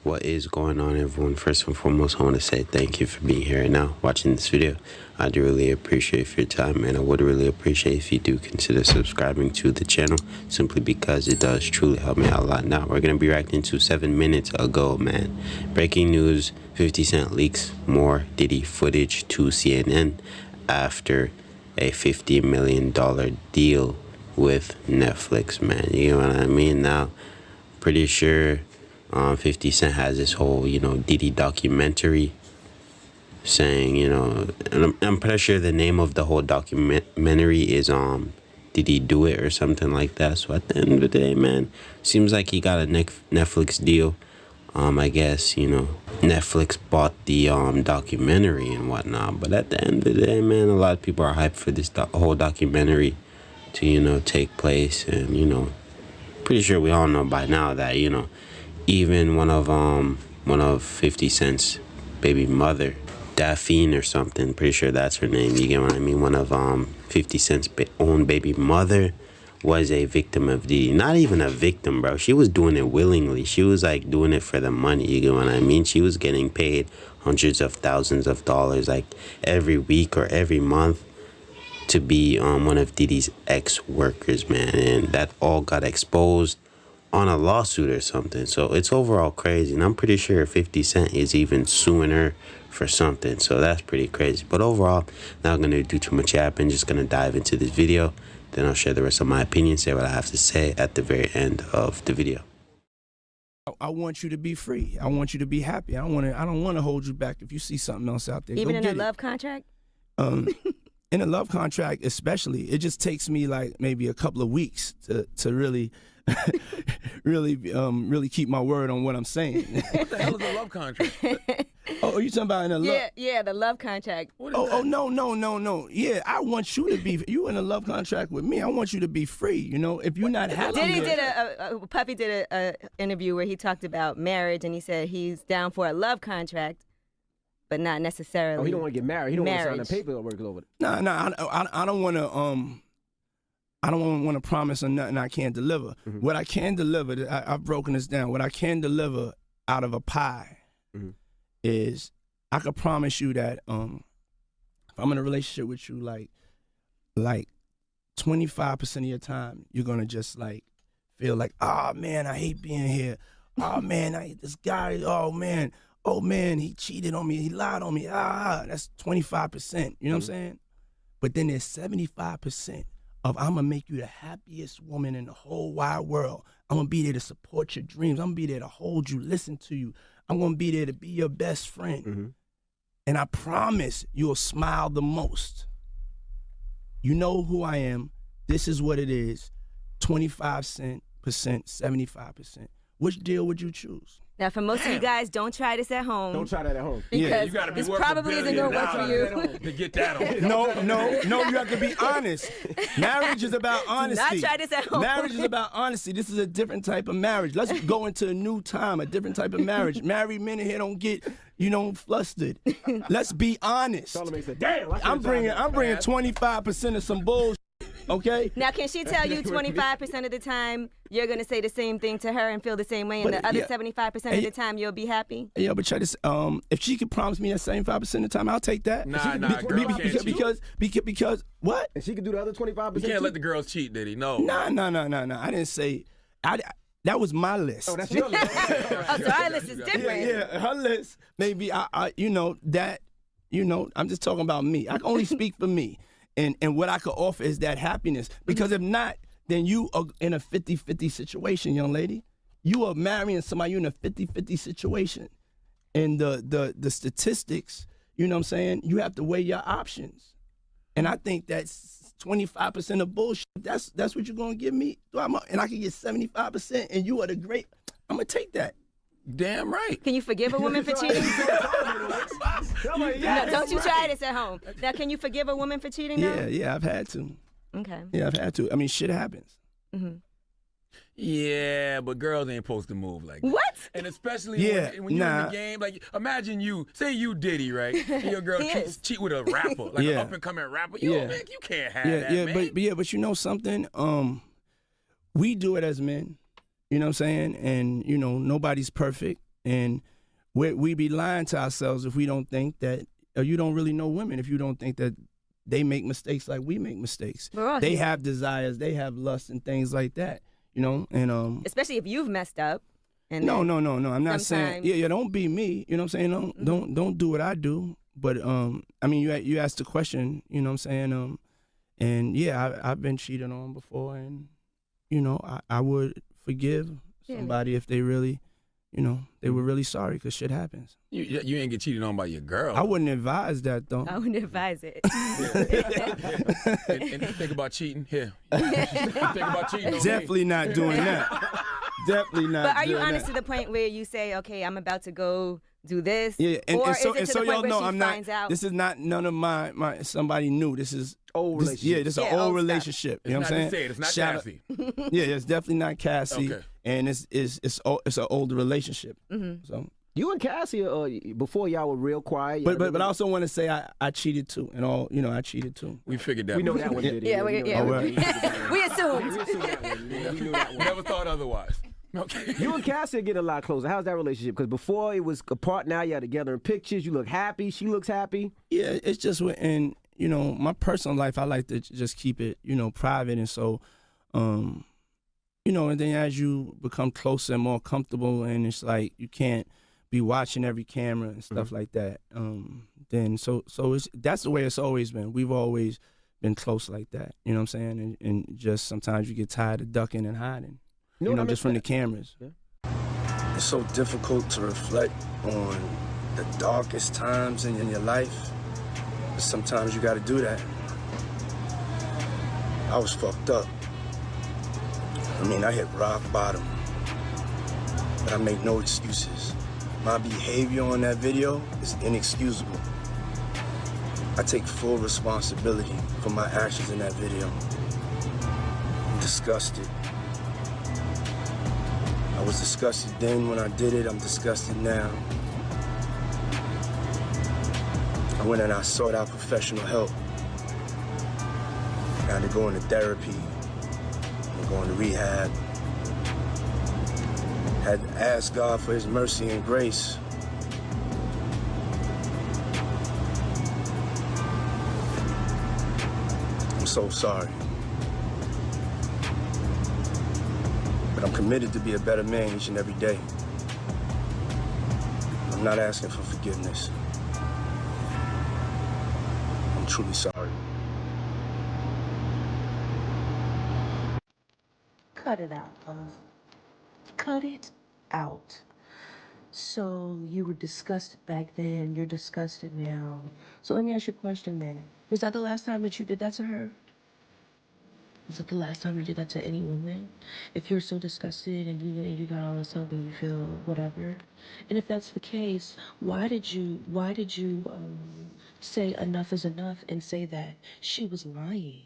What is going on, everyone? First and foremost, I want to say thank you for being here right now, watching this video. I do really appreciate your time, and I would really appreciate if you do consider subscribing to the channel, simply because it does truly help me out a lot. Now, we're going to be reacting to 7 minutes ago, man. Breaking news, 50 Cent leaks more Diddy footage to CNN after a $50 million deal with Netflix, man. You know what I mean? Now, pretty sure 50 Cent has this whole, Diddy documentary saying, and I'm pretty sure the name of the whole documentary is, Did He Do It or something like that. So at the end of the day, man, seems like he got a Netflix deal. I guess, Netflix bought the documentary and whatnot. But at the end of the day, man, a lot of people are hyped for this whole documentary to, take place. And, pretty sure we all know by now that, even one of 50 Cent's baby mother, Daphne or something, pretty sure that's her name, you get what I mean? One of 50 Cent's own baby mother was a victim of Diddy. Not even a victim, bro. She was doing it willingly. She was like doing it for the money, you get what I mean? She was getting paid hundreds of thousands of dollars like every week or every month to be one of Diddy's ex-workers, man. And that all got exposed on a lawsuit or something. So it's overall crazy. And I'm pretty sure 50 Cent is even suing her for something. So that's pretty crazy. But overall, not going to do too much yapping. Just going to dive into this video. Then I'll share the rest of my opinion, say what I have to say at the very end of the video. I want you to be free. I want you to be happy. I don't want to hold you back. If you see something else out there, even go in get a love contract? In a love contract especially, it just takes me like maybe a couple of weeks to really really keep my word on what I'm saying. What the hell is a love contract? Oh, are you talking about in a love? Yeah, the love contract. Oh, no. Yeah, I want you to be. You in a love contract with me? I want you to be free. If you're not happy. Puffy did a interview where he talked about marriage, and he said he's down for a love contract, but not necessarily. Oh, he don't want to get married. He don't want to sign the paperwork over it. No, I don't want to. I don't want to promise on nothing I can't deliver. Mm-hmm. What I can deliver, I've broken this down. What I can deliver out of a pie is I could promise you that if I'm in a relationship with you, like 25% of your time, you're gonna just like feel like, oh man, I hate being here. Oh man, I hate this guy. Oh man, he cheated on me. He lied on me. That's 25%. You know what I'm saying? But then there's 75%. I'm gonna make you the happiest woman in the whole wide world. I'm gonna be there to support your dreams. I'm gonna be there to hold you, listen to you. I'm gonna be there to be your best friend. And I promise you'll smile the most. You know who I am. This is what it is. 25%, 75%. Which deal would you choose? Now, for most of you guys, don't try this at home. Don't try that at home. Because you gotta be this probably isn't going to work for you. To get that on. No, you have to be honest. Marriage is about honesty. Do not try this at home. Marriage is about honesty. This is a different type of marriage. Let's go into a new time, a different type of marriage. Married men in here don't get, flustered. Let's be honest. Damn, I'm bringing 25% of some bullshit. Okay. Now, can she tell you 25% of the time you're going to say the same thing to her and feel the same way, and the other 75% of the time you'll be happy? Yeah, but try this. If she could promise me that 75% of the time, I'll take that. Because what? And she could do the other 25%. You can't let the girls cheat, Diddy. No. No. I didn't say. That was my list. Oh, that's your list. Oh, so our list is different. Yeah, her list. Maybe I'm just talking about me. I can only speak for me. And what I could offer is that happiness. Because if not, then you are in a 50-50 situation, young lady. You are marrying somebody, you're in a 50-50 situation. And the statistics, you know what I'm saying, you have to weigh your options. And I think that's 25% of bullshit. That's what you're going to give me. And I can get 75%, and you are the great. I'm going to take that. Damn right. Can you forgive a woman for cheating? No, don't you try this at home. Now, can you forgive a woman for cheating now? Yeah, I've had to. Okay. Yeah, I've had to. I mean, shit happens. Yeah, but girls ain't supposed to move like that. What? And especially when you're in the game, like imagine say you Diddy, right? And your girl cheat with a rapper, like an up and coming rapper. You can't have that, man. But you know something? We do it as men. You know what I'm saying? And nobody's perfect. And we be lying to ourselves if we don't think that, or you don't really know women if you don't think that they make mistakes like we make mistakes. They have desires, they have lust and things like that, you know. And especially if you've messed up. And no. I'm not saying don't be me. You know what I'm saying? Don't do what I do. But I mean, you asked the question. You know what I'm saying? And yeah, I've been cheated on before, and you know, I would forgive somebody if they really, you know, they were really sorry, because shit happens. You ain't get cheated on by your girl. I wouldn't advise that, though. I wouldn't advise it. And think about cheating here. Think about cheating on Definitely not doing that. Definitely not. But are you honest to the point where you say, okay, I'm about to go do this? Yeah, or so, is it to the point where she I'm finds not. out? This is not none of my somebody new. This is old relationship. This is an old relationship. You know what I'm saying? It's not Cassie. Yeah, it's definitely not Cassie. Okay. And it's an older relationship. So. You and Cassie, before y'all were real quiet. But I also want to say I cheated too, and all, you know, I cheated too. We figured that. We know that one did. Yeah, we assumed. We never thought otherwise. Okay. You and Cassie are getting a lot closer. How's that relationship? Because before it was apart, now y'all together in pictures. You look happy. She looks happy. Yeah, it's just in, you know, my personal life, I like to just keep it, you know, private, and so, you know, and then as you become closer and more comfortable, and it's like you can't be watching every camera and stuff like that. Then so that's the way it's always been. We've always been close like that. You know what I'm saying? And just sometimes you get tired of ducking and hiding. You know, just from the cameras. Yeah. It's so difficult to reflect on the darkest times in your life. But sometimes you got to do that. I was fucked up. I mean, I hit rock bottom. But I make no excuses. My behavior on that video is inexcusable. I take full responsibility for my actions in that video. I'm disgusted. I was disgusted then when I did it. I'm disgusted now. I went and I sought out professional help. I had to go into therapy. I'm going to rehab. Had to ask God for his mercy and grace. I'm so sorry. But I'm committed to be a better man each and every day. I'm not asking for forgiveness. I'm truly sorry. Cut it out, love. Cut it out. So you were disgusted back then, you're disgusted now. So let me ask you a question then. Was that the last time that you did that to her? Was that the last time you did that to any woman? If you're so disgusted and you got all this stuff and you feel whatever, and if that's the case, why did you say enough is enough and say that she was lying?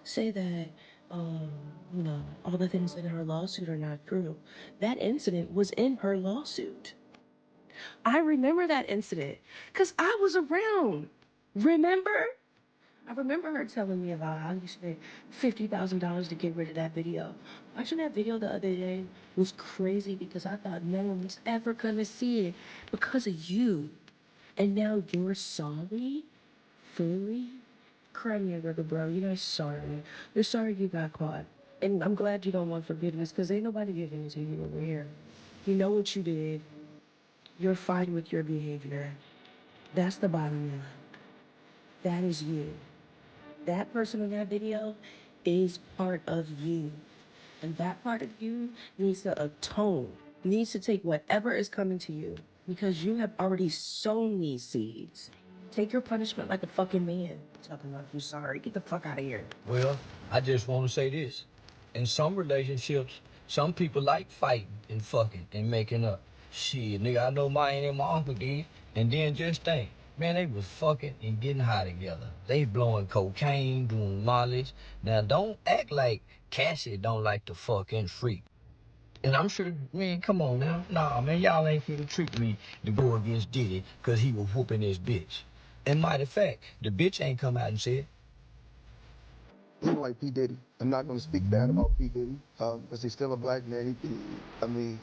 Say that you know, all the things in her lawsuit are not true. That incident was in her lawsuit. I remember that incident because I was around. Remember? I remember her telling me about how you spent $50,000 to get rid of that video. Watching that video the other day was crazy because I thought no one was ever gonna see it because of you. And now you're sorry? Fully? Cry me a river, bro. You're not sorry. You're sorry you got caught. And I'm glad you don't want forgiveness because ain't nobody giving it to you over here. You know what you did. You're fine with your behavior. That's the bottom line. That is you. That person in that video is part of you. And that part of you needs to atone, needs to take whatever is coming to you because you have already sown these seeds. Take your punishment like a fucking man. Talking about you sorry. Get the fuck out of here. Well, I just want to say this. In some relationships, some people like fighting and fucking and making up. Shit, nigga, I know mine and my uncle did. And then just think. Man, they was fucking and getting high together. They blowing cocaine, doing mileage. Now, don't act like Cassie don't like to fuck and freak. And I'm sure, man, come on now. Nah, man, y'all ain't finna trick me to go against Diddy because he was whooping his bitch. And matter of fact, the bitch ain't come out and said. He like P. Diddy. I'm not gonna speak bad about P. Diddy, because he's still a black man. I mean,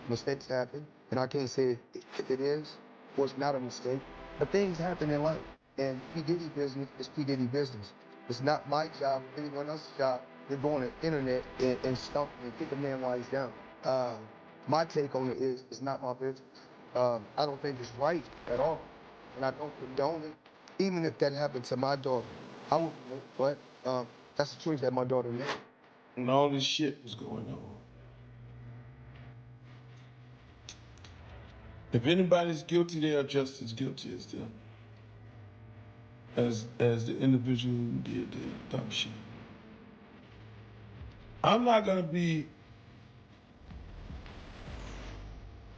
Mistakes happen, and I can't say if it is or it's not a mistake. But things happen in life, and P. Diddy business is P. Diddy business. It's not my job, anyone else's job, to go on the internet and stump and kick a man while he's down. My take on it is, it's not my business. I don't think it's right at all, and I don't condone it. Even if that happened to my daughter, I wouldn't, but that's the choice that my daughter made. And all this shit was going on. If anybody's guilty, they are just as guilty as them. As the individual who did the dumb shit. I'm not gonna be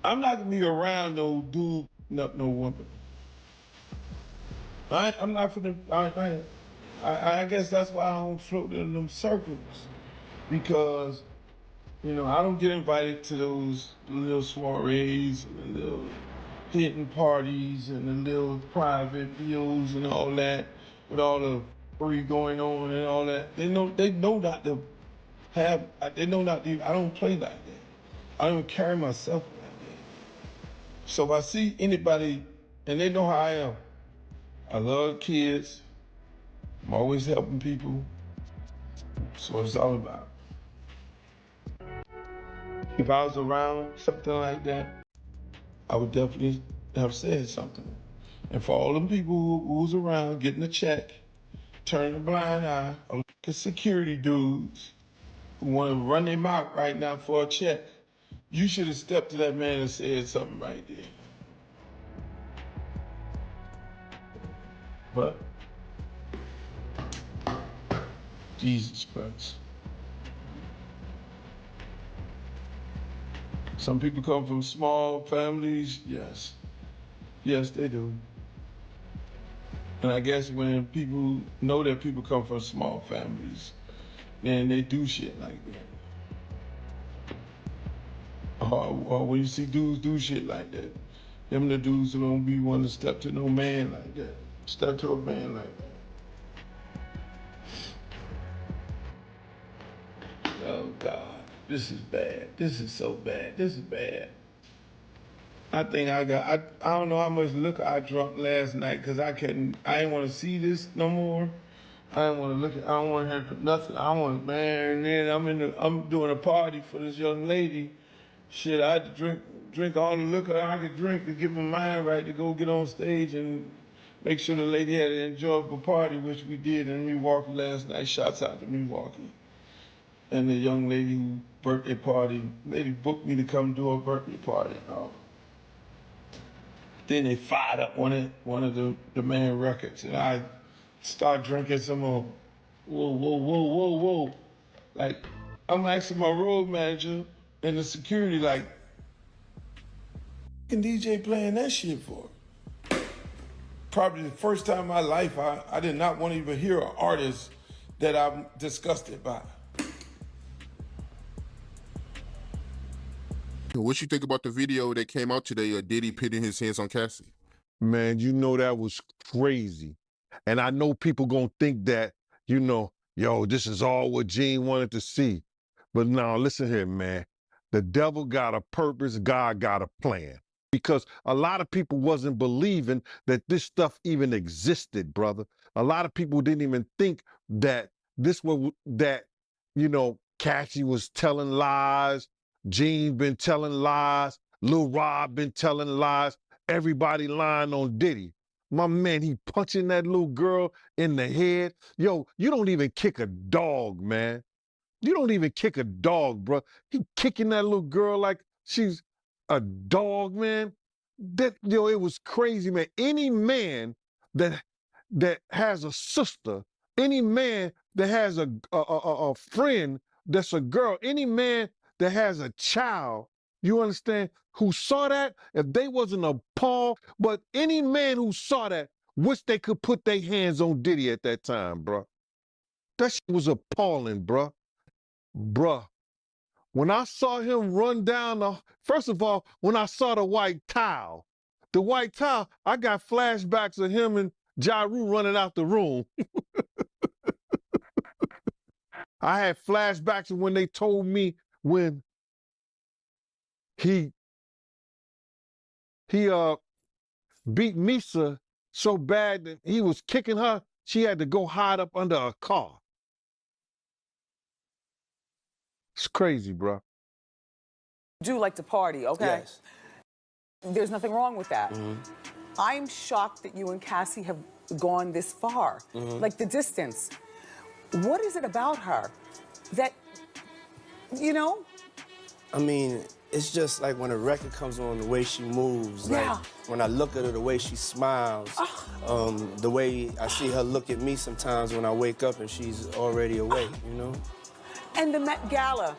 around no dude, no woman. I'm not finna, I guess that's why I don't float in them circles. Because, you know, I don't get invited to those little soirees and the little hitting parties and the little private views and all that, with all the free going on and all that. They know not to have, they know not to, I don't play like that. I don't even carry myself like that. So if I see anybody, and they know how I am, I love kids, I'm always helping people, that's what it's all about. If I was around something like that, I would definitely have said something. And for all them people who's around getting a check, turning a blind eye, or the security dudes who want to run their mouth right now for a check, you should have stepped to that man and said something right there. But, Jesus Christ. Some people come from small families, yes. Yes, they do. And I guess when people know that people come from small families, then they do shit like that. Or when you see dudes do shit like that, them the dudes who don't be wanting to step to no man like that. Step to a man like that. Oh God, this is bad. This is so bad. This is bad. I think I don't know how much liquor I drunk last night because I didn't want to see this no more. I didn't want to look at, I don't want to hear nothing. I want, man, and then I'm doing a party for this young lady. Shit, I had to drink all the liquor I could drink to get my mind right to go get on stage and make sure the lady had an enjoyable party, which we did in Milwaukee last night. Shouts out to Milwaukee. And the young lady who birthday party, lady booked me to come do her birthday party. Then they fired up one of the main records, and I start drinking some more. Whoa. Like, I'm asking my road manager and the security, like, can DJ playing that shit for? Probably the first time in my life I did not want to even hear an artist that I'm disgusted by. What you think about the video that came out today of Diddy pitting his hands on Cassie? Man, you know that was crazy. And I know people gonna think that, you know, yo, this is all what Gene wanted to see. But now, listen here, man. The devil got a purpose, God got a plan. Because a lot of people wasn't believing that this stuff even existed, brother. A lot of people didn't even think that Cassie was telling lies, Gene been telling lies, Lil Rob been telling lies, everybody lying on Diddy. My man, he punching that little girl in the head. Yo, you don't even kick a dog, man. You don't even kick a dog, bro. He kicking that little girl like she's a dog, man. It was crazy, man. Any man that has a sister, any man that has a friend that's a girl, any man that has a child, you understand, who saw that, if they wasn't appalled, but any man who saw that, wish they could put their hands on Diddy at that time, bro. That shit was appalling, bro. Bruh, when I saw him run down first of all, when I saw the white towel, I got flashbacks of him and Ja Rule running out the room. I had flashbacks of when they told me when he beat Misa so bad that he was kicking her, she had to go hide up under a car. It's crazy, bro. Do like to party, okay? Yes. There's nothing wrong with that. Mm-hmm. I'm shocked that you and Cassie have gone this far, like the distance. What is it about her that, you know? I mean, it's just like when a record comes on, the way she moves. Yeah. Like when I look at her, the way she smiles. The way I see her look at me sometimes when I wake up and she's already awake, you know? And the Met Gala,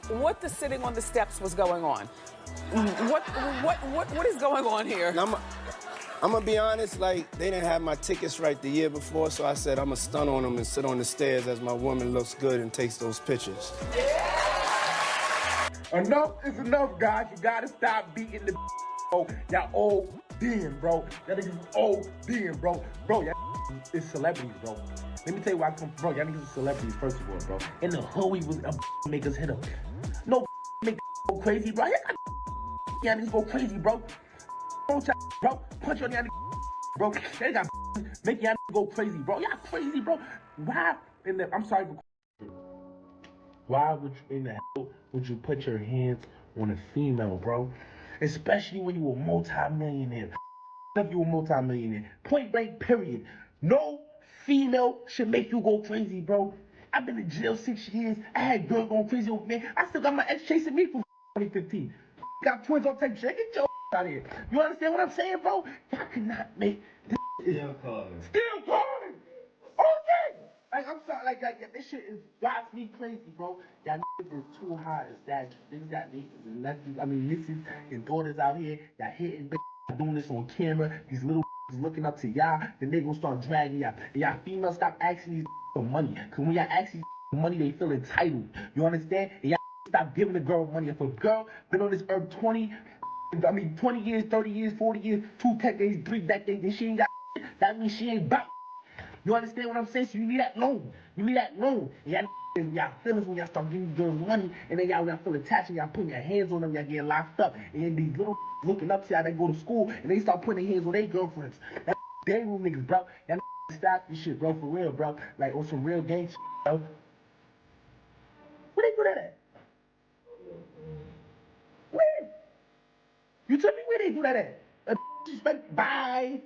what the sitting on the steps was going on? What is going on here? I'm gonna be honest, like, they didn't have my tickets right the year before, so I said I'm gonna stun on them and sit on the stairs as my woman looks good and takes those pictures. Enough is enough, guys. You gotta stop beating the bro. Y'all ODing, bro. Y'all niggas ODing, bro. Bro, y'all is celebrities, bro. Let me tell you where I come from, bro. Y'all niggas are celebrities, first of all, bro. In the hood, we was make us hit them. No make go crazy, bro. Y'all niggas go crazy, bro. Bro, punch on y'all niggas, bro. They got make y'all niggas go crazy, bro. Y'all crazy, bro. Why in the, I'm sorry for, why would you, in the hell would you put your hands on a female, bro? Especially when you a multi-millionaire. If you a multi-millionaire. Point blank, period. No female should make you go crazy, bro. I've been in jail 6 years. I had girl going crazy over me. I still got my ex chasing me from 2015. Got twins on type shit. Get your out of here. You understand what I'm saying, bro? Y'all cannot make this. Still calling. Still calling. Okay. Like, I'm sorry, like this shit is drives me crazy, bro. Y'all niggas is too high. It's that niggas got nieces and nephews. I mean, nieces and daughters out here. Y'all hitting bitches, doing this on camera. These little is looking up to y'all. Then they gonna start dragging y'all. And y'all females stop asking these for money. Cause when y'all ask these for money, they feel entitled. You understand? And y'all stop giving the girl money. If a girl been on this earth 20 years, 30 years, 40 years, 2 decades, 3 decades, and she ain't got shit, that means she ain't about. You understand what I'm saying? So you need that loan. You need that loan. And y'all feelings when y'all start giving girls money, and then y'all feel attached, and y'all putting your hands on them, y'all getting locked up. And then these little looking up to y'all, they go to school, and they start putting their hands on their girlfriends. That day room niggas, bro. Y'all stop this shit, bro, for real, bro. Like, on some real gang shit, bro. Where they do that at? Where? You tell me where they do that at? Bye.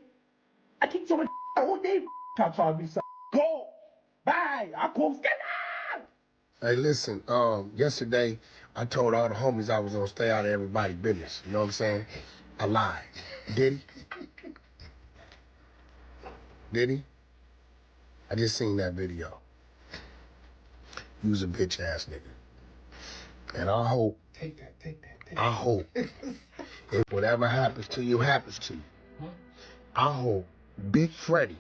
I keep telling all day. Trying to be something. Go. Bye. I call scandalous. Hey, listen. Yesterday I told all the homies I was gonna stay out of everybody's business. You know what I'm saying? I lied. Diddy? Diddy? I just seen that video. You was a bitch ass nigga. And I hope. Take that. I hope. If whatever happens to you, happens to you. I hope Big Freddie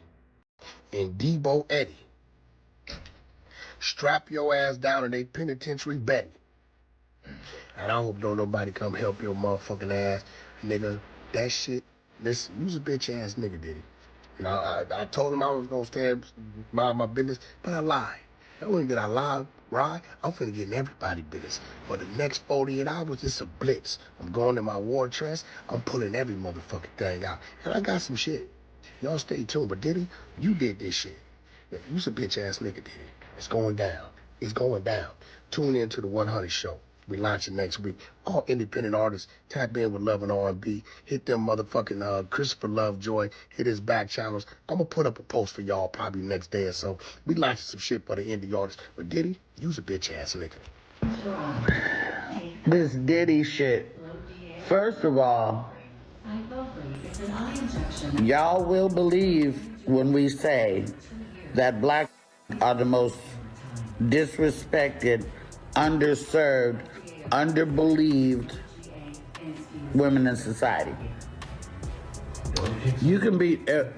and Debo Eddie strap your ass down in a penitentiary bed. And I hope don't nobody come help your motherfucking ass, nigga. That shit, listen, you was a bitch ass nigga, Diddy. You know, I told him I was gonna stay mind my business, but I lied. Not only did I lie, right? I'm finna get in everybody's business. For the next 48 hours, it's a blitz. I'm going in my war chest, I'm pulling every motherfucking thing out. And I got some shit. Y'all stay tuned, but Diddy, you did this shit. You was a bitch ass nigga, Diddy. It's going down. It's going down. Tune in to the 100 show. We launching next week. All independent artists, tap in with Love and R&B. Hit them motherfucking Christopher Lovejoy. Hit his back channels. I'm gonna put up a post for y'all probably next day or so. We launching some shit for the indie artists. But Diddy, you was a bitch ass nigga. This Diddy shit. First of all, y'all will believe when we say that black are the most disrespected, underserved, underbelieved women in society. You can be, if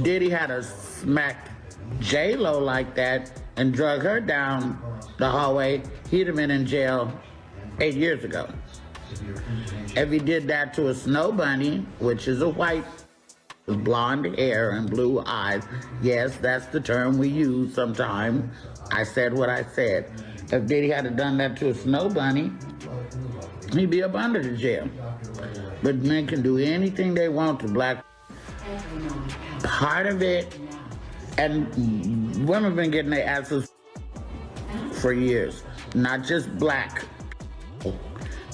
Diddy had a smacked J-Lo like that and drug her down the hallway, he'd have been in jail 8 years ago. If he did that to a snow bunny, which is a white with blonde hair and blue eyes, yes, that's the term we use sometimes. I said what I said. If Diddy had done that to a snow bunny, he'd be up under the jail. But men can do anything they want to black. Part of it, and women have been getting their asses for years, not just black.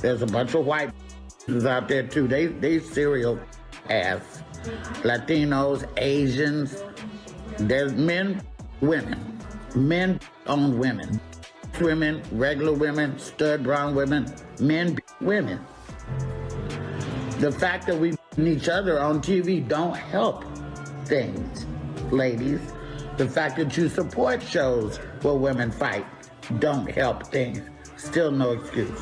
There's a bunch of white out there too. They serial ass. Latinos, Asians. There's men, women. Men own women. Women, regular women, stud brown women, men, women. The fact that we each other on TV don't help things, ladies. The fact that you support shows where women fight don't help things. Still no excuse.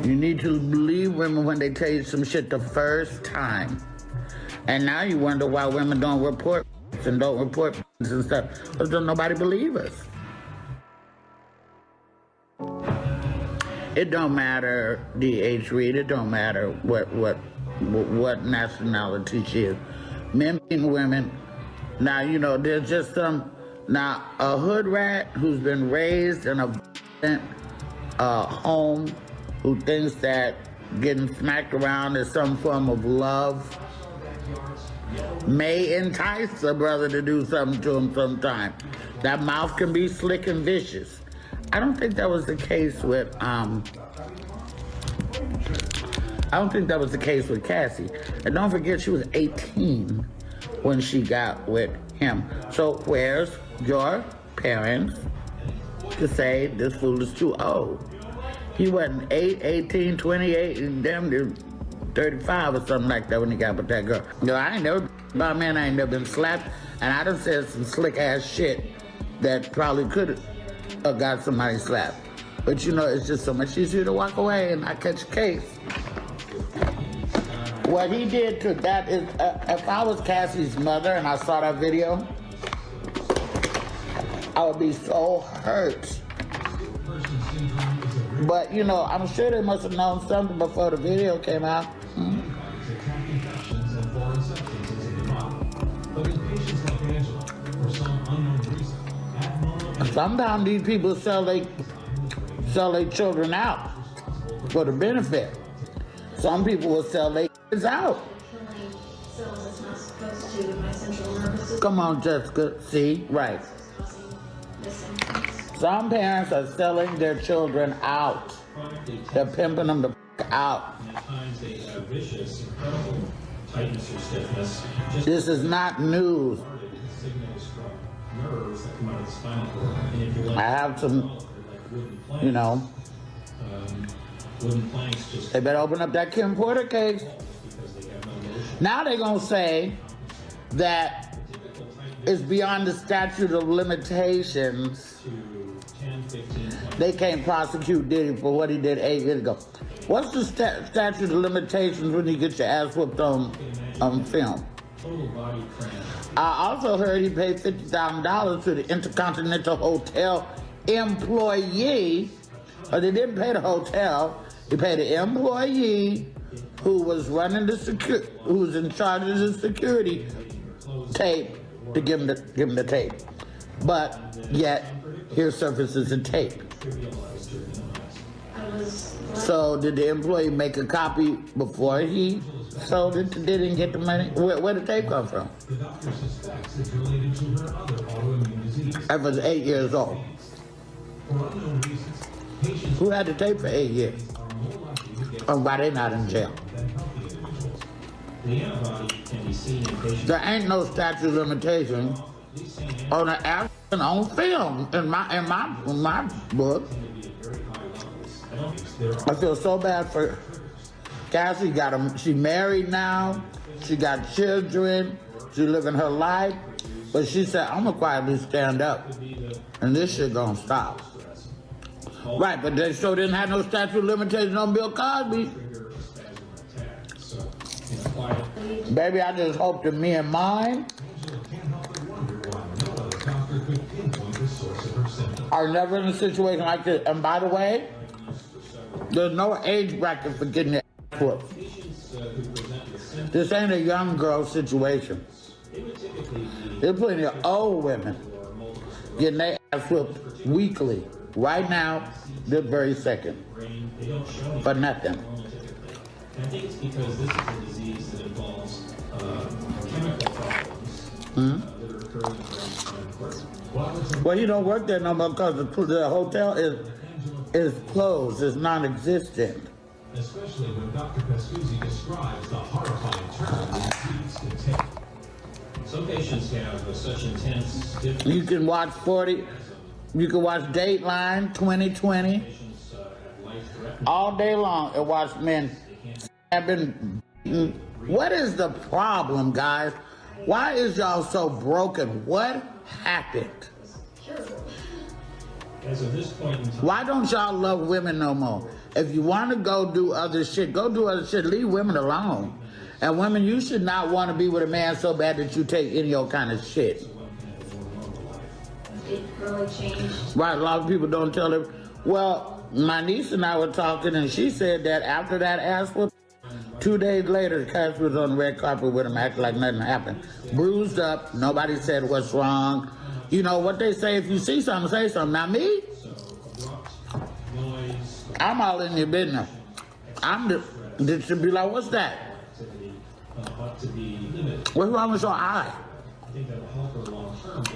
You need to believe women when they tell you some shit the first time. And now you wonder why women don't report and don't report and stuff. Because don't nobody believe us. It don't matter, D.H. Reed, it don't matter what nationality she is. Men being women. Now, you know, there's just now a hood rat who's been raised in a home who thinks that getting smacked around is some form of love may entice a brother to do something to him sometime. That mouth can be slick and vicious. I don't think that was the case with Cassie. And don't forget she was 18 when she got with him. So where's your parents to say this fool is too old? He wasn't 18, 28, and damn near 35 or something like that when he got with that girl. No, I ain't never, my man, I ain't never been slapped, and I done said some slick ass shit that probably could have got somebody slapped. But you know, it's just so much easier to walk away and not catch a case. What he did to that is, if I was Cassie's mother and I saw that video, I would be so hurt. But, you know, I'm sure they must have known something before the video came out. Sometimes these people sell their children out for the benefit. Some people will sell their kids out. Come on, Jessica. See? Right. Some parents are selling their children out. They're pimping them the f out. This is not news. I have some, you know, they better open up that Kim Porter case. Now they're going to say that it's beyond the statute of limitations. They can't prosecute Diddy for what he did 8 years ago. What's the statute of limitations when you get your ass whooped on film? I also heard he paid $50,000 to the Intercontinental Hotel employee, but they didn't pay the hotel. He paid the employee who was running the who was in charge of the security tape to give him the tape. But yet, here surfaces the tape. So did the employee make a copy before he sold it to Diddy and get the money? Where did the tape come from? I was 8 years old. Who had the tape for 8 years? And why they not in jail? There ain't no statute of limitation on an action on film in my book. I feel so bad for Cassie. She married now. She got children. She living her life. But she said, I'm gonna quietly stand up, and this shit gonna stop. Right, but they sure didn't have no statute of limitations on Bill Cosby. Baby, I just hope that me and mine are never in a situation like this. And by the way, there's no age bracket for getting your ass whooped. This ain't a young girl situation. There's plenty of old women getting their ass whooped weekly. right now, this very second, for nothing. I think it's because this is a disease that involves chemical problems that are occurring around the brain. Well, he don't work there no more because the hotel is closed, it's non-existent. Especially when Dr. Pascuzzi describes the horrifying turn the disease can take. Some patients have such intense difference. You can watch you can watch Dateline 2020 all day long and watch men have been beaten. What is the problem, guys? Why is y'all so broken? What happened? As of this point in time, why don't y'all love women no more? If you want to go do other shit, go do other shit. Leave women alone. And women, you should not want to be with a man so bad that you take any old kind of shit. It really changed. Right, a lot of people don't tell them. Well, my niece and I were talking, and she said that after that ass whoop, 2 days later, Cass was on the red carpet with him, acting like nothing happened. Bruised up, nobody said what's wrong. You know what they say, if you see something, say something. Now me, I'm all in your business. They should be like, what's that? What's wrong with your eye?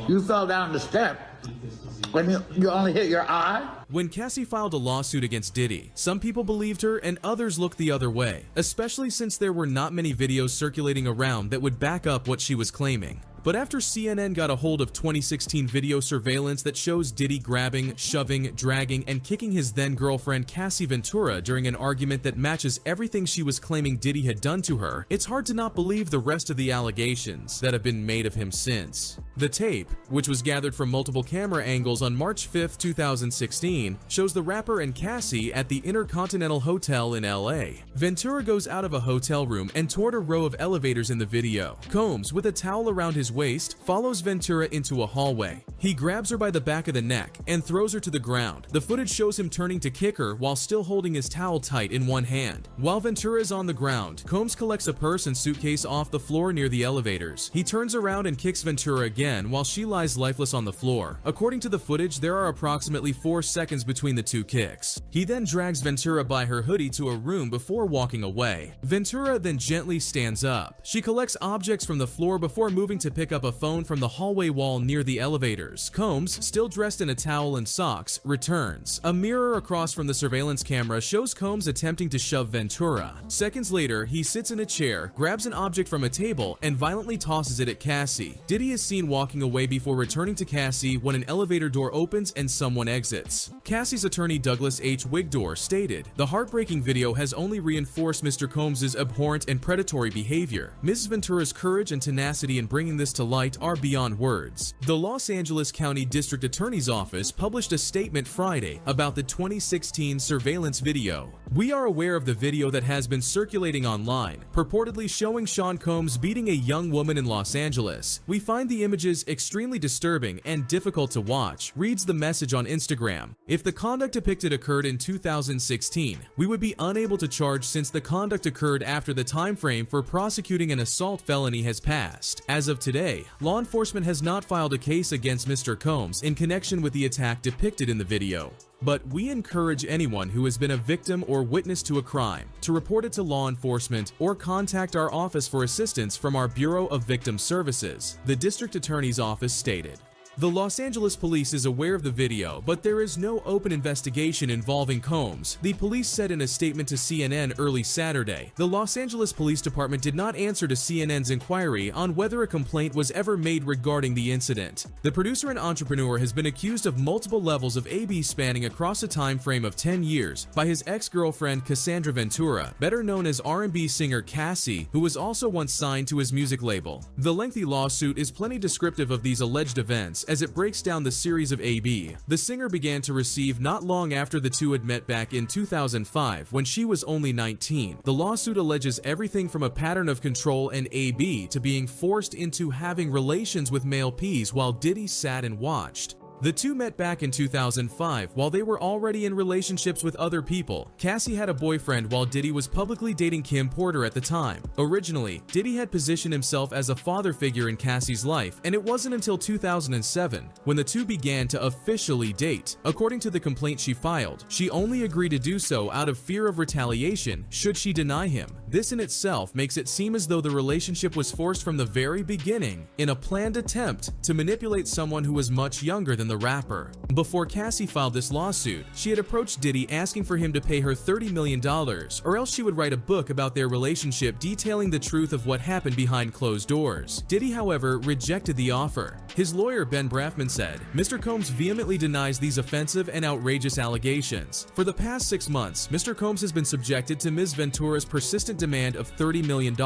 You fell down the step and you only hit your eye? When Cassie filed a lawsuit against Diddy, some people believed her and others looked the other way, especially since there were not many videos circulating around that would back up what she was claiming. But after CNN got a hold of 2016 video surveillance that shows Diddy grabbing, shoving, dragging, and kicking his then-girlfriend Cassie Ventura during an argument that matches everything she was claiming Diddy had done to her, it's hard to not believe the rest of the allegations that have been made of him since. The tape, which was gathered from multiple camera angles on March 5, 2016, shows the rapper and Cassie at the Intercontinental Hotel in LA. Ventura goes out of a hotel room and toward a row of elevators in the video. Combs, with a towel around his waist, follows Ventura into a hallway. He grabs her by the back of the neck and throws her to the ground. The footage shows him turning to kick her while still holding his towel tight in one hand. While Ventura is on the ground, Combs collects a purse and suitcase off the floor near the elevators. He turns around and kicks Ventura again while she lies lifeless on the floor. According to the footage, there are approximately 4 seconds between the two kicks. He then drags Ventura by her hoodie to a room before walking away. Ventura then gently stands up. She collects objects from the floor before moving to pick up a phone from the hallway wall near the elevators. Combs, still dressed in a towel and socks, returns. A mirror across from the surveillance camera shows Combs attempting to shove Ventura. Seconds later, he sits in a chair, grabs an object from a table, and violently tosses it at Cassie. Diddy is seen walking away before returning to Cassie when an elevator door opens and someone exits. Cassie's attorney Douglas H. Wigdor stated, "The heartbreaking video has only reinforced Mr. Combs' abhorrent and predatory behavior. Ms. Ventura's courage and tenacity in bringing this to light are beyond words." The Los Angeles County District Attorney's Office published a statement Friday about the 2016 surveillance video. "We are aware of the video that has been circulating online, purportedly showing Sean Combs beating a young woman in Los Angeles. We find the images extremely disturbing and difficult to watch," reads the message on Instagram. "If the conduct depicted occurred in 2016, we would be unable to charge since the conduct occurred after the time frame for prosecuting an assault felony has passed. As of today, law enforcement has not filed a case against Mr. Combs in connection with the attack depicted in the video. But we encourage anyone who has been a victim or witness to a crime to report it to law enforcement or contact our office for assistance from our Bureau of Victim Services," the district attorney's office stated. The Los Angeles police is aware of the video, but there is no open investigation involving Combs, the police said in a statement to CNN early Saturday. The Los Angeles Police Department did not answer to CNN's inquiry on whether a complaint was ever made regarding the incident. The producer and entrepreneur has been accused of multiple levels of abuse spanning across a time frame of 10 years by his ex-girlfriend Cassandra Ventura, better known as R&B singer Cassie, who was also once signed to his music label. The lengthy lawsuit is plenty descriptive of these alleged events, as it breaks down the series of AB the singer began to receive not long after the two had met back in 2005 when she was only 19. The lawsuit alleges everything from a pattern of control and AB to being forced into having relations with male P's while Diddy sat and watched. The two met back in 2005 while they were already in relationships with other people. Cassie had a boyfriend while Diddy was publicly dating Kim Porter at the time. Originally, Diddy had positioned himself as a father figure in Cassie's life, and it wasn't until 2007 when the two began to officially date. According to the complaint she filed, she only agreed to do so out of fear of retaliation should she deny him. This in itself makes it seem as though the relationship was forced from the very beginning in a planned attempt to manipulate someone who was much younger than the rapper. Before Cassie filed this lawsuit, she had approached Diddy asking for him to pay her $30 million or else she would write a book about their relationship detailing the truth of what happened behind closed doors. Diddy, however, rejected the offer. His lawyer, Ben Brafman, said, "Mr. Combs vehemently denies these offensive and outrageous allegations. For the past 6 months, Mr. Combs has been subjected to Ms. Ventura's persistent demand of $30 million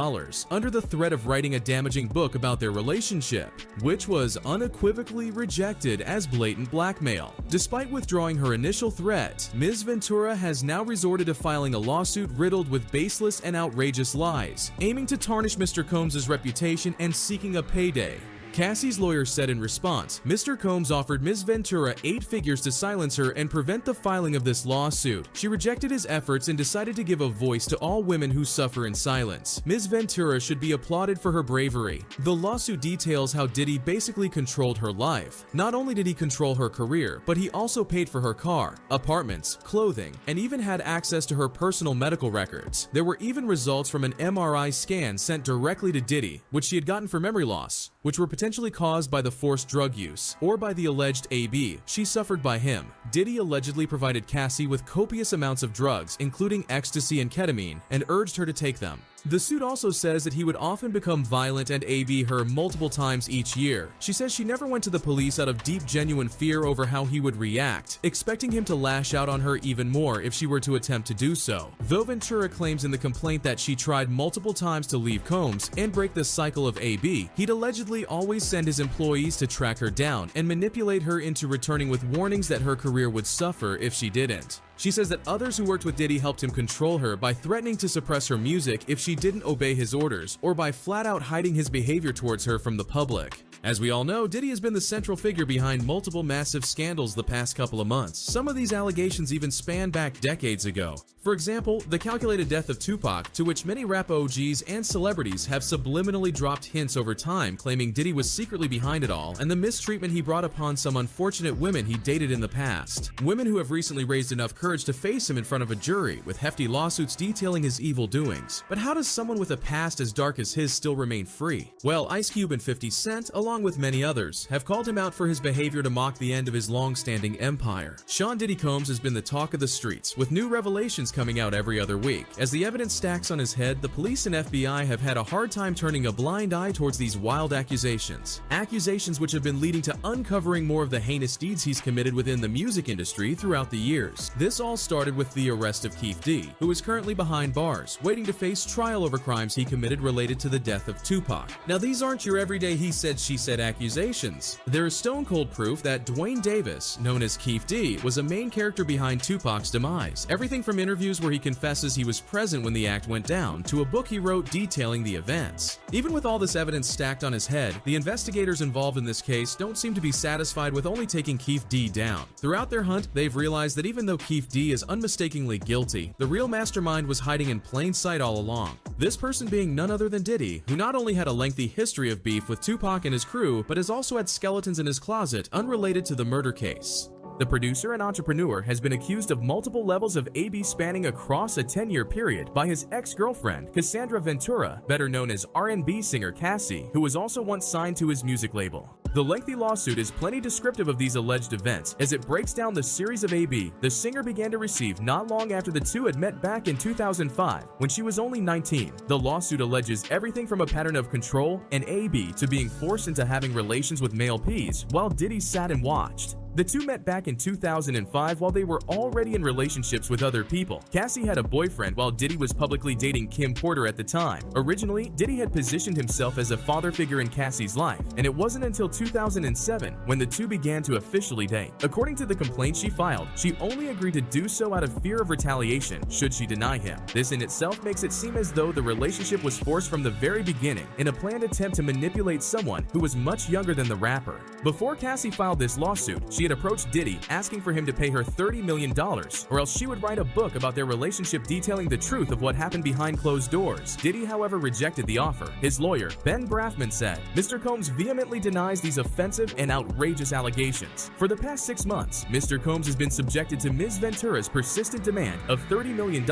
under the threat of writing a damaging book about their relationship, which was unequivocally rejected as blatant blackmail. Despite withdrawing her initial threat, Ms. Ventura has now resorted to filing a lawsuit riddled with baseless and outrageous lies, aiming to tarnish Mr. Combs' reputation and seeking a payday." Cassie's lawyer said in response, Mr. Combs offered Ms. Ventura 8 figures to silence her and prevent the filing of this lawsuit. She rejected his efforts and decided to give a voice to all women who suffer in silence. Ms. Ventura should be applauded for her bravery. The lawsuit details how Diddy basically controlled her life. Not only did he control her career, but he also paid for her car, apartments, clothing, and even had access to her personal medical records. There were even results from an MRI scan sent directly to Diddy, which she had gotten for memory loss, which were potentially caused by the forced drug use or by the alleged AB she suffered by him. Diddy allegedly provided Cassie with copious amounts of drugs, including ecstasy and ketamine, and urged her to take them. The suit also says that he would often become violent and AB her multiple times each year. She says she never went to the police out of deep, genuine fear over how he would react, expecting him to lash out on her even more if she were to attempt to do so. Though Ventura claims in the complaint that she tried multiple times to leave Combs and break the cycle of AB, he'd allegedly always send his employees to track her down and manipulate her into returning with warnings that her career would suffer if she didn't. She says that others who worked with Diddy helped him control her by threatening to suppress her music if she didn't obey his orders, or by flat out hiding his behavior towards her from the public. As we all know, Diddy has been the central figure behind multiple massive scandals the past couple of months. Some of these allegations even span back decades ago. For example, the calculated death of Tupac, to which many rap OGs and celebrities have subliminally dropped hints over time claiming Diddy was secretly behind it all, and the mistreatment he brought upon some unfortunate women he dated in the past. Women who have recently raised enough courage to face him in front of a jury, with hefty lawsuits detailing his evil doings. But how does someone with a past as dark as his still remain free? Well, Ice Cube and 50 Cent, along with many others, have called him out for his behavior to mock the end of his long-standing empire. Sean Diddy Combs has been the talk of the streets, with new revelations coming out every other week. As the evidence stacks on his head, the police and FBI have had a hard time turning a blind eye towards these wild accusations. Accusations which have been leading to uncovering more of the heinous deeds he's committed within the music industry throughout the years. This all started with the arrest of Keith D, who is currently behind bars, waiting to face trial over crimes he committed related to the death of Tupac. Now, these aren't your everyday he said, she said accusations. There is stone-cold proof that Dwayne Davis, known as Keith D, was a main character behind Tupac's demise. Everything from interviews where he confesses he was present when the act went down, to a book he wrote detailing the events. Even with all this evidence stacked on his head, the investigators involved in this case don't seem to be satisfied with only taking Keith D down. Throughout their hunt, they've realized that even though Keith D is unmistakably guilty, the real mastermind was hiding in plain sight all along. This person being none other than Diddy, who not only had a lengthy history of beef with Tupac and his crew, but has also had skeletons in his closet unrelated to the murder case. The producer and entrepreneur has been accused of multiple levels of AB spanning across a 10-year period by his ex-girlfriend, Cassandra Ventura, better known as R&B singer Cassie, who was also once signed to his music label. The lengthy lawsuit is plenty descriptive of these alleged events, as it breaks down the series of AB the singer began to receive not long after the two had met back in 2005, when she was only 19. The lawsuit alleges everything from a pattern of control and AB to being forced into having relations with male Ps, while Diddy sat and watched. The two met back in 2005 while they were already in relationships with other people. Cassie had a boyfriend while Diddy was publicly dating Kim Porter at the time. Originally, Diddy had positioned himself as a father figure in Cassie's life, and it wasn't until 2007 when the two began to officially date. According to the complaint she filed, she only agreed to do so out of fear of retaliation should she deny him. This in itself makes it seem as though the relationship was forced from the very beginning in a planned attempt to manipulate someone who was much younger than the rapper. Before Cassie filed this lawsuit, she had approached Diddy asking for him to pay her $30 million or else she would write a book about their relationship detailing the truth of what happened behind closed doors. Diddy, however, rejected the offer. His lawyer, Ben Brafman, said, Mr. Combs vehemently denies these offensive and outrageous allegations. For the past 6 months, Mr. Combs has been subjected to Ms. Ventura's persistent demand of $30 million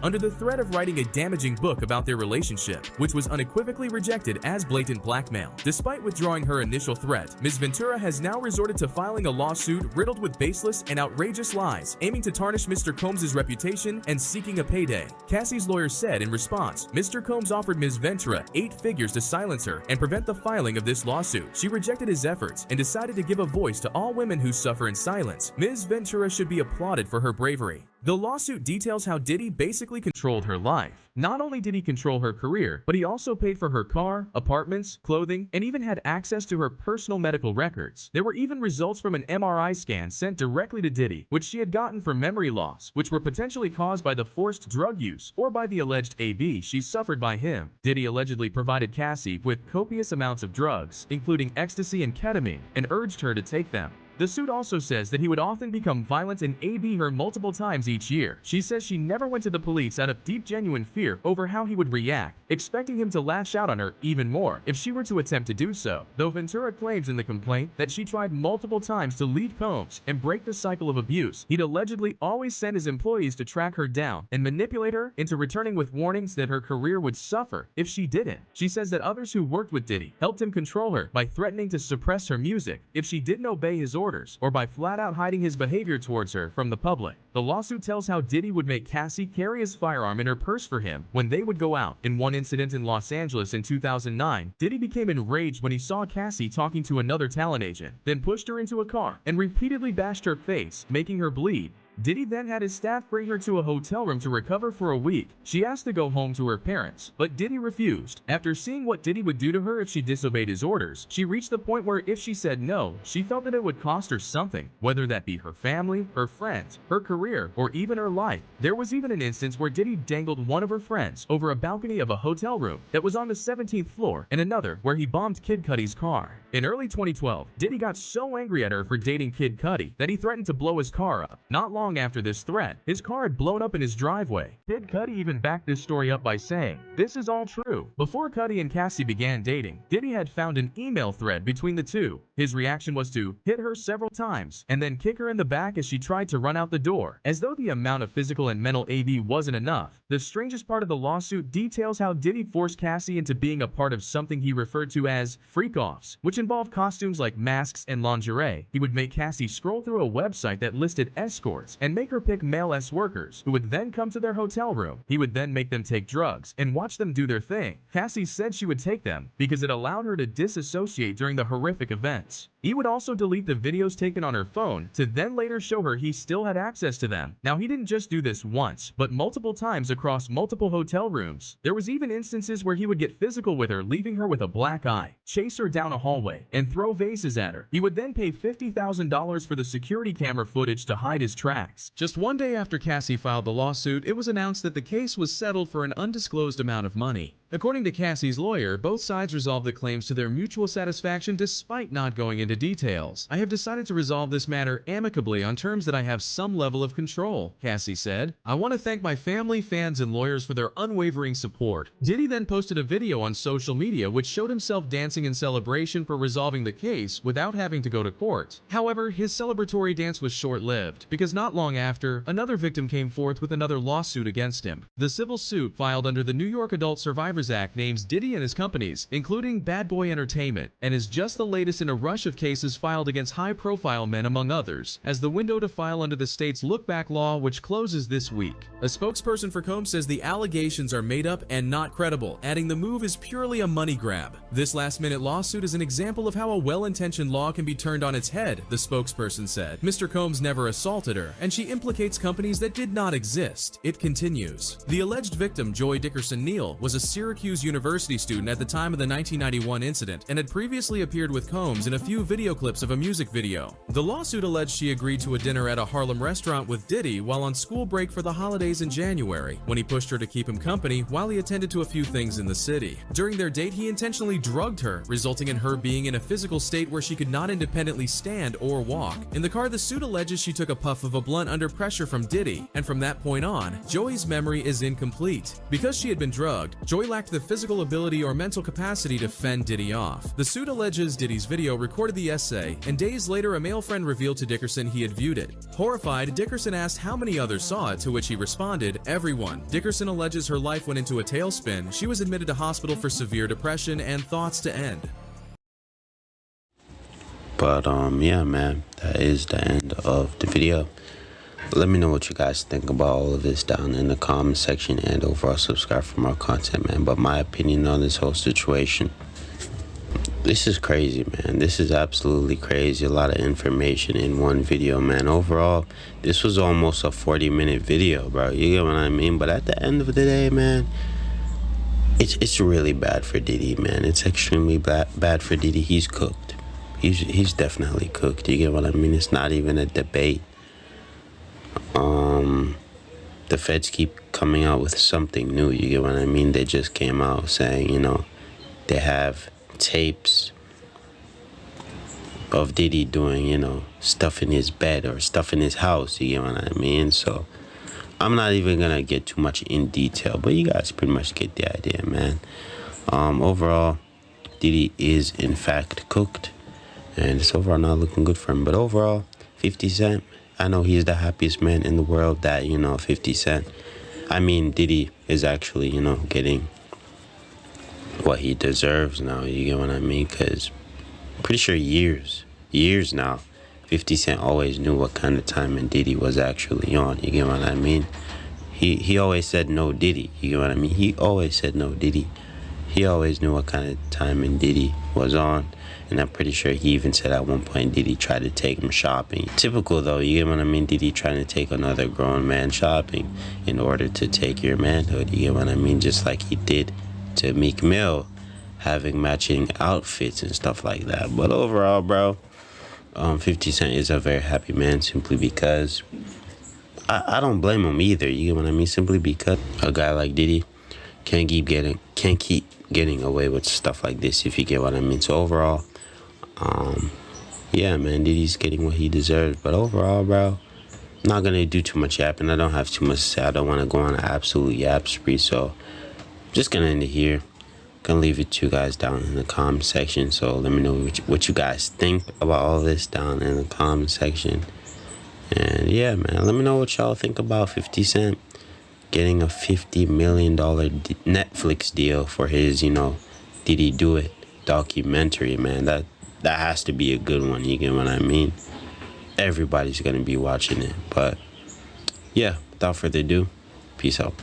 under the threat of writing a damaging book about their relationship, which was unequivocally rejected as blatant blackmail. Despite withdrawing her initial threat, Ms. Ventura has now resorted to filing a lawsuit riddled with baseless and outrageous lies, aiming to tarnish Mr. Combs' reputation and seeking a payday. Cassie's lawyer said in response, Mr. Combs offered Ms. Ventura 8 figures to silence her and prevent the filing of this lawsuit. She rejected his efforts and decided to give a voice to all women who suffer in silence. Ms. Ventura should be applauded for her bravery. The lawsuit details how Diddy basically controlled her life. Not only did he control her career, but he also paid for her car, apartments, clothing, and even had access to her personal medical records. There were even results from an MRI scan sent directly to Diddy, which she had gotten for memory loss, which were potentially caused by the forced drug use or by the alleged AB she suffered by him. Diddy allegedly provided Cassie with copious amounts of drugs, including ecstasy and ketamine, and urged her to take them. The suit also says that he would often become violent and AB her multiple times each year. She says she never went to the police out of deep genuine fear over how he would react, expecting him to lash out on her even more if she were to attempt to do so. Though Ventura claims in the complaint that she tried multiple times to leave Combs and break the cycle of abuse, he'd allegedly always sent his employees to track her down and manipulate her into returning with warnings that her career would suffer if she didn't. She says that others who worked with Diddy helped him control her by threatening to suppress her music if she didn't obey his orders, or by flat out hiding his behavior towards her from the public. The lawsuit tells how Diddy would make Cassie carry his firearm in her purse for him when they would go out. In one incident in Los Angeles in 2009, Diddy became enraged when he saw Cassie talking to another talent agent, then pushed her into a car and repeatedly bashed her face, making her bleed. Diddy then had his staff bring her to a hotel room to recover for a week. She asked to go home to her parents, but Diddy refused. After seeing what Diddy would do to her if she disobeyed his orders, she reached the point where if she said no, she felt that it would cost her something, whether that be her family, her friends, her career, or even her life. There was even an instance where Diddy dangled one of her friends over a balcony of a hotel room that was on the 17th floor, and another where he bombed Kid Cudi's car. In early 2012, Diddy got so angry at her for dating Kid Cudi that he threatened to blow his car up. Not long after this threat, his car had blown up in his driveway. Kid Cudi even backed this story up by saying, "This is all true." Before Cudi and Cassie began dating, Diddy had found an email thread between the two. His reaction was to hit her several times and then kick her in the back as she tried to run out the door. As though the amount of physical and mental AV wasn't enough, the strangest part of the lawsuit details how Diddy forced Cassie into being a part of something he referred to as freak-offs, which involved costumes like masks and lingerie. He would make Cassie scroll through a website that listed escorts and make her pick male workers who would then come to their hotel room. He would then make them take drugs and watch them do their thing. Cassie said she would take them because it allowed her to disassociate during the horrific events. He would also delete the videos taken on her phone to then later show her he still had access to them. Now, he didn't just do this once, but multiple times across multiple hotel rooms. There was even instances where he would get physical with her, leaving her with a black eye, chase her down a hallway, and throw vases at her. He would then pay $50,000 for the security camera footage to hide his tracks. Just one day after Cassie filed the lawsuit, it was announced that the case was settled for an undisclosed amount of money. According to Cassie's lawyer, both sides resolved the claims to their mutual satisfaction despite not going into details. "I have decided to resolve this matter amicably on terms that I have some level of control," Cassie said. "I want to thank my family, fans, and lawyers for their unwavering support." Diddy then posted a video on social media which showed himself dancing in celebration for resolving the case without having to go to court. However, his celebratory dance was short-lived because not long after, another victim came forth with another lawsuit against him. The civil suit filed under the New York Adult Survivors Act names Diddy and his companies, including Bad Boy Entertainment, and is just the latest in a rush of cases filed against high-profile men among others, as the window to file under the state's look-back law, which closes this week. A spokesperson for Combs says the allegations are made up and not credible, adding the move is purely a money grab. This last-minute lawsuit is an example of how a well-intentioned law can be turned on its head, the spokesperson said. Mr. Combs never assaulted her, and she implicates companies that did not exist. It continues. The alleged victim, Joy Dickerson Neal, was a serial Syracuse University student at the time of the 1991 incident and had previously appeared with Combs in a few video clips of a music video. The lawsuit alleged she agreed to a dinner at a Harlem restaurant with Diddy while on school break for the holidays in January, when he pushed her to keep him company while he attended to a few things in the city. During their date, he intentionally drugged her, resulting in her being in a physical state where she could not independently stand or walk. In the car, the suit alleges she took a puff of a blunt under pressure from Diddy, and from that point on, Joy's memory is incomplete. Because she had been drugged, Joy lacked the physical ability or mental capacity to fend Diddy off. The suit alleges Diddy's video recorded the essay, and days later a male friend revealed to Dickerson he had viewed it. Horrified, Dickerson asked how many others saw it, to which he responded, "Everyone." Dickerson alleges her life went into a tailspin. She was admitted to hospital for severe depression and thoughts to end. But yeah, man, that is the end of the video. Let me know what you guys think about all of this down in the comment section, and overall subscribe for more content, man. But my opinion on this whole situation, this is crazy, man. This is absolutely crazy. A lot of information in one video, man. Overall, this was almost a 40-minute video, bro. You get what I mean? But at the end of the day, man, it's really bad for Diddy, man. It's extremely bad for Diddy. He's cooked. He's definitely cooked. You get what I mean? It's not even a debate. The feds keep coming out with something new. You get what I mean? They just came out saying, you know, they have tapes of Diddy doing, you know, stuff in his bed or stuff in his house. You get what I mean? So I'm not even gonna get too much in detail, but you guys pretty much get the idea, man. Overall, Diddy is in fact cooked, and it's overall not looking good for him. But overall, 50 Cent, I know he's the happiest man in the world that, you know, 50 Cent, I mean, Diddy is actually, you know, getting what he deserves now. You get what I mean? Because I'm pretty sure years now, 50 Cent always knew what kind of time Diddy was actually on. You get what I mean? He always said no Diddy. You get what I mean? He always said no Diddy. He always knew what kind of time Diddy was on. And I'm pretty sure he even said at one point Diddy tried to take him shopping. Typical though, you get what I mean? Diddy trying to take another grown man shopping in order to take your manhood. You get what I mean? Just like he did to Meek Mill, having matching outfits and stuff like that. But overall, bro, 50 Cent is a very happy man, simply because I don't blame him either. You get what I mean? Simply because a guy like Diddy can't keep getting away with stuff like this, if you get what I mean. So overall, yeah, man, Diddy's getting what he deserves. But overall, bro, I'm not gonna do too much yapping. I don't have too much to say. I don't want to go on an absolute yap spree. So I'm just gonna end it here. Gonna leave it to you guys down in the comment section. So let me know what you guys think about all this down in the comment section. And yeah, man, let me know what y'all think about 50 Cent getting a $50 million Netflix deal for his, you know, Diddy Do It documentary, man. That has to be a good one. You get what I mean? Everybody's gonna be watching it. But yeah, without further ado, peace out.